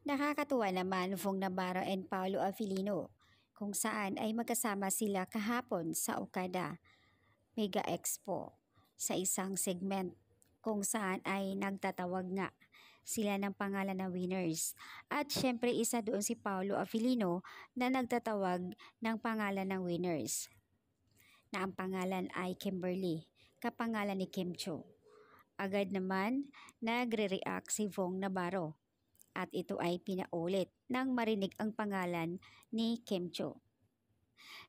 Nakakatuwa naman Fong Navarro and Paolo Avellino kung saan ay magkasama sila kahapon sa Okada Mega Expo sa isang segment kung saan ay nagtatawag nga sila ng pangalan ng winners. At syempre isa doon si Paolo Avellino na nagtatawag ng pangalan ng winners na ang pangalan ay Kimberly, kapangalan ni Kim Cho. Agad naman nagre-react si Fong Navarro at ito ay pinaulit nang marinig ang pangalan ni Kim Cho.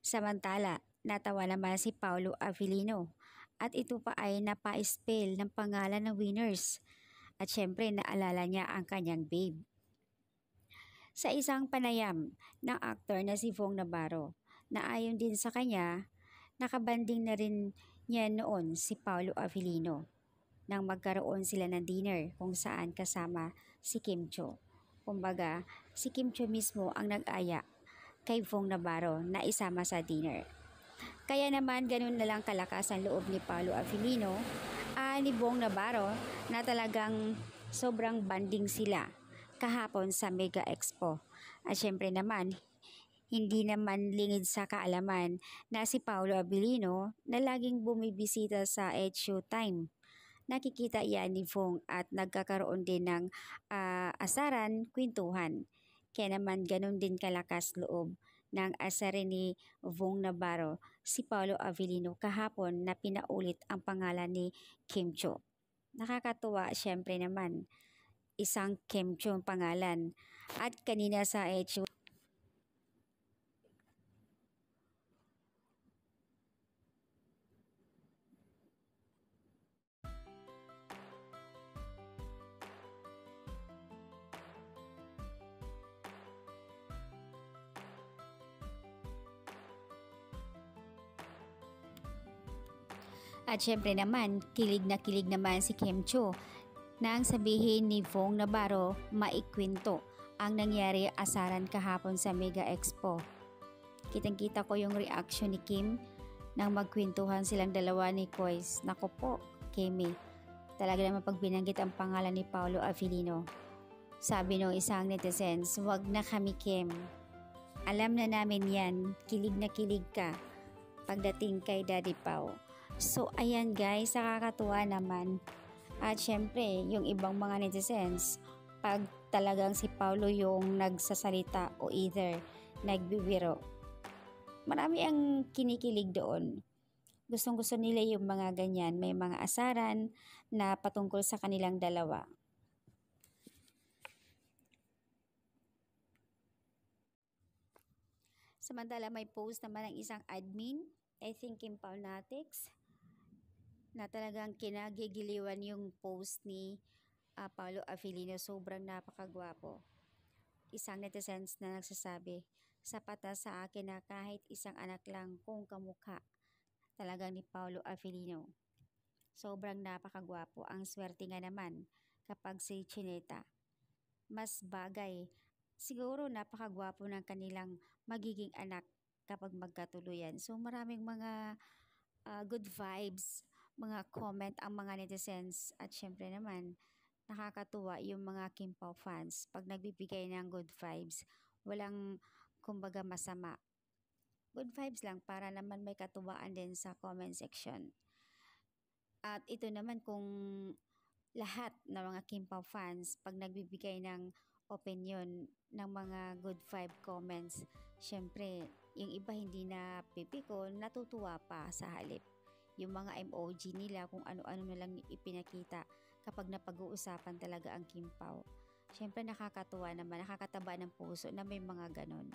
Samantala, natawa naman si Paolo Avellino at ito pa ay napa-spell ng pangalan ng winners at syempre naalala niya ang kanyang babe. Sa isang panayam ng aktor na si Fong Navarro na ayon din sa kanya, nakabanding na rin niya noon si Paolo Avellino nang magkaroon sila ng dinner kung saan kasama si Kim Cho. Kumbaga, si Kim Cho mismo ang nag-aya kay Fong Navarro na isama sa dinner. Kaya naman ganun na lang kalakas ang loob ni Paolo Avellino ni Fong Navarro na talagang sobrang banding sila kahapon sa Mega Expo. At syempre naman, hindi naman lingid sa kaalaman na si Paolo Avellino na laging bumibisita sa Showtime. Nakikita iyan ni Fong at nagkakaroon din ng asaran, kwentuhan. Kaya naman ganun din kalakas loob ng asarin ni Fong Navarro si Paolo Avellino kahapon na pinaulit ang pangalan ni Kim Cho. Nakakatuwa syempre naman, isang Kim Cho ang pangalan. At kanina sa At syempre naman, kilig naman si Kim Cho nang sabihin ni Fong Navarro maikwento ang nangyari asaran kahapon sa Mega Expo. Kitang-kita ko yung reaction ni Kim nang magkwentuhan silang dalawa ni Kois. Nako po, Kimmy, talaga naman pag binanggit ang pangalan ni Paolo Avellino. Sabi ng isang netizens, wag na kami Kim. Alam na namin yan, kilig na kilig ka pagdating kay Daddy Pao. So ayan guys, nakakatuwa naman. At syempre, yung ibang mga netizens, pag talagang si Paolo yung nagsasalita o either nagbibiro, marami ang kinikilig doon. Gustong gusto nila yung mga ganyan, may mga asaran na patungkol sa kanilang dalawa. Samantala may post naman ng isang admin, I think Kim Paunatics, na talagang kinagigiliwan yung post ni Paolo Avellino. Sobrang napakagwapo. Isang netizens na nagsasabi, sapat na sa akin na kahit isang anak lang kung kamukha talagang ni Paolo Avellino. Sobrang napakagwapo. Ang swerte nga naman kapag si Chineta. Mas bagay. Siguro napakagwapo ng kanilang magiging anak kapag magkatuluyan. So maraming mga good vibes, mga comment ang mga netizens at syempre naman nakakatuwa yung mga Kim Pao fans pag nagbibigay ng good vibes. Walang kumbaga masama. Good vibes lang para naman may katuwaan din sa comment section. At ito naman kung lahat ng mga Kim Pao fans pag nagbibigay ng opinion ng mga good vibe comments, syempre yung iba hindi na pipikon, natutuwa pa sa halip. Yung mga emoji nila kung ano-ano na lang ipinakita kapag napag-uusapan talaga ang Kim Pao. Syempre nakakatuwa naman, nakakataba ng puso na may mga ganon.